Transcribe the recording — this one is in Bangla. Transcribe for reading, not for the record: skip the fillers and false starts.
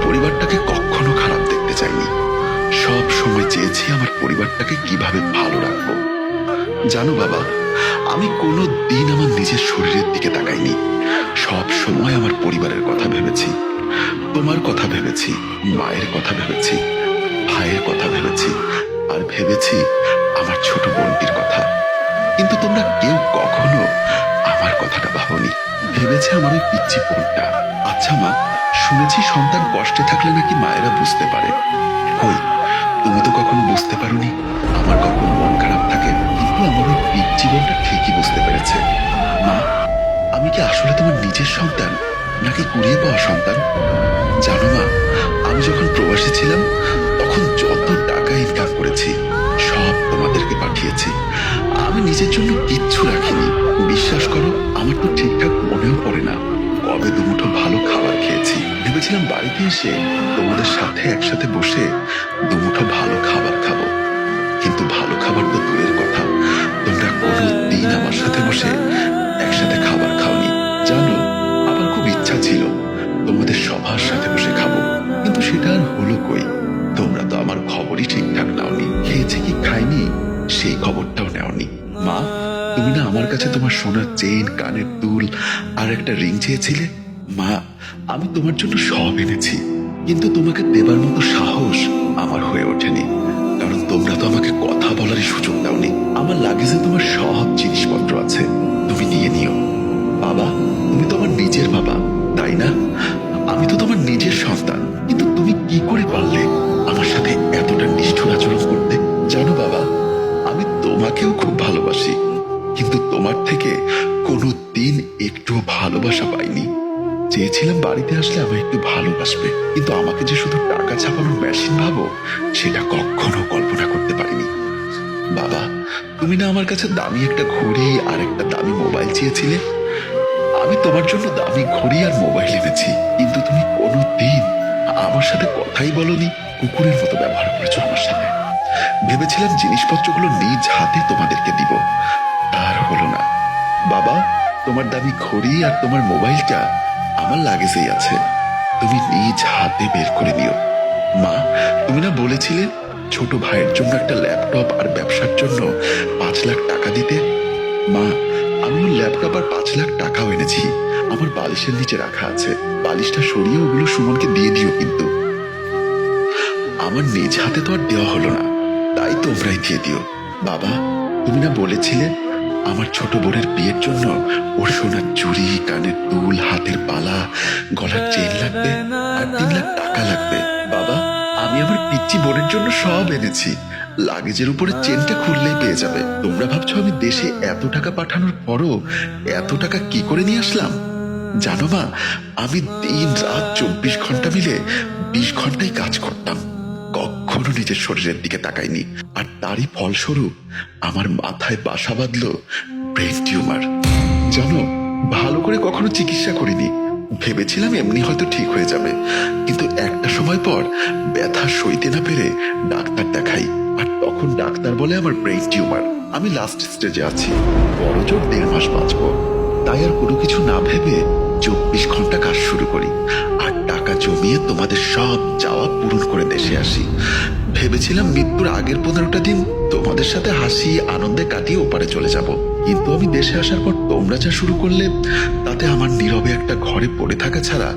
পরিবারটাকে কখনো খারাপ দেখতে চাইনি। সব সময় চেয়েছি আমার পরিবারটাকে কিভাবে ভালো রাখবো। জানো বাবা, আমি কোনো দিন আমার নিজের শরীরের দিকে তাকাইনি। সব সময় আমার পরিবারের কথা ভেবেছি। তোমার কথা ভেবেছি, মায়ের কথা ভেবেছি, ভাইয়ের কথা ভেবেছি, আর ভেবেছি আমার ছোট বোনটির কথা। কিন্তু তোমরা কেউ কখনো আমার কথাটা ভাবনি। ভেবেছে আমার ওই পিচ্ছি বোনটা। আচ্ছা মা, শুনেছি সন্তান কষ্টে থাকলে নাকি মায়েরা বুঝতে পারে। কই, তুমি তো কখনো বুঝতে পারোনি আমার কখন মন খারাপ থাকে। কিন্তু আমার ওই পিচ্ছি বোনটা ঠিকই বুঝতে পেরেছে। মা, আমি কি আসলে তোমার নিজের সন্তান নাকি কুড়িয়ে পাওয়া সন্তান? জানো মা, আমি যখন প্রবাসী ছিলাম তখন যত টাকা ইনকাম করেছি সব তোমাদেরকে পাঠিয়েছি। আমি নিজের জন্য কিচ্ছু রাখিনি। বিশ্বাস করো, আমার তো ঠিকঠাক মনেও পড়ে না কবে দুমুঠো ভালো খাবার খেয়েছি। ভেবেছিলাম বাড়িতে এসে তোমাদের সাথে একসাথে বসে দুমুঠো ভালো খাবার খাবো। কিন্তু ভালো খাবার তো দূরের কথা, তোমরা কোনো দিন আমার সাথে বসে একসাথে খাবার খাওনি। জানো, আমার খুব ইচ্ছা ছিল তোমাদের সবার সাথে বসে খাবো, কিন্তু সেটা আর হলো কই। তোমরা তো আমার খবরই ঠিকঠাক নাওনি। খেয়েছে কি খাইনি সেই খবরটাও নেওনি। মা, তুমি না আমার কাছে তোমার সোনার চেন, কানের দুল আর একটা রিং চেয়েছিলে। মা, আমি তোমার জন্য সব এনেছি, কিন্তু তোমাকে দেবার মতো সাহস আমার হয়ে ওঠেনি। কারণ তোমরা তো আমাকে কথা বলারই সুযোগ দাওনি। আমার লাগেজে তোমার সব জিনিসপত্র আছে, তুমি নিয়ে নিও। বাবা, তুমি তো আমার নিজের বাবা, তাই না? আমি তো তোমার নিজের সন্তান, কিন্তু তুমি কি করে পারলে আমার সাথে এতটা নিষ্ঠুর আচরণ করতে? জানো বাবা, আমি তোমাকেও খুব ভালোবাসি, কিন্তু তোমার থেকে কোনো দিন একটু ভালোবাসা পাইনি। চেয়েছিলাম বাড়িতে আসলে আমায় একটু ভালোবাসবে, কিন্তু আমাকে যে শুধু টাকা ছাপানোর মেশিন ভাবো সেটা কখনো কল্পনা করতে পারিনি। বাবা, তুমি না আমার কাছে দামি একটা ঘড়ি আর একটা দামি মোবাইল চেয়েছিলে। আমি তোমার জন্য দামি ঘড়ি আর মোবাইল এনেছি, কিন্তু তুমি কোনো দিন আমার সাথে কথাই বলনি। কুকুরের মতো ব্যবহার করেছো আমার সাথে। ভেবেছিলাম জিনিসপত্রগুলো নিজ হাতে তোমাদেরকে দিব, আর হলো না। বাবা, তোমার দামি ঘড়ি আর তোমার মোবাইলটা আমার লাগেজেই আছে, তুমি নিজ হাতে বের করে নিও। মা, তুমি না বলেছিলে ছোট ভাইয়ের জন্য একটা ল্যাপটপ আর ব্যবসার জন্য 5 লাখ টাকা দিতে। মা, আমি ওর ল্যাপটপ আর 5 লাখ টাকাও এনেছি, আমার বালিশের নিচে রাখা আছে। বালিশটা সরিয়ে ওগুলো সুমনকে দিয়ে দিও। কিন্তু আমার নিজ হাতে তো আর দেওয়া হলো না, তাই তোমরাই দিয়ে দিও। বাবা, তুমি না বলেছিলে আমার ছোট বোনের বিয়ের জন্য ওর সোনার চুড়ি, কানের দুল, হাতের বালা, গলার চেন লাগবে আর 3 লাখ টাকা লাগবে। বাবা, আমি আমার পিচ্চি বোনের জন্য সব এনেছি। লাগেজের উপরে চেনটা খুললেই পেয়ে যাবে। তোমরা ভাবছো আমি দেশে এত টাকা পাঠানোর পরও এত টাকা কি করে নিয়ে আসলাম? জানো মা, আমি দিন রাত 24 ঘন্টা মিলে 20 ঘন্টাই কাজ করতাম, কখনো নিজের শরীরের দিকে তাকাইনি। আর তারই ফলস্বরূপ আমার মাথায় বাসা বাঁধলো ব্রেন টিউমার। জানো, ভালো করে কখনো চিকিৎসা করিনি। ভেবেছিলাম এমনি হয়তো ঠিক হয়ে যাবে, কিন্তু একটা সময় পর ব্যথা সইতে না পেরে ডাক্তার দেখাই, আর তখন ডাক্তার বলে আমার ব্রেন টিউমার। আমি লাস্ট স্টেজে আছি, বড় জোর 1.5 মাস বাঁচবো। তাই আর কোনো কিছু না ভেবে 24 ঘন্টা কাজ শুরু করি, আর টাকা জমিয়ে তোমাদের সব চাওয়া পূরণ করে দেশে আসি। ভেবেছিলাম মৃত্যুর আগের 15টা দিন তোমাদের সাথে হাসি আনন্দে কাটিয়ে ওপারে চলে যাব, কিন্তু আমি দেশে আসার পর তোমরা যা শুরু করলে তাতে আমার নীরবে একটা ঘরে পড়ে থাকা ছাড়া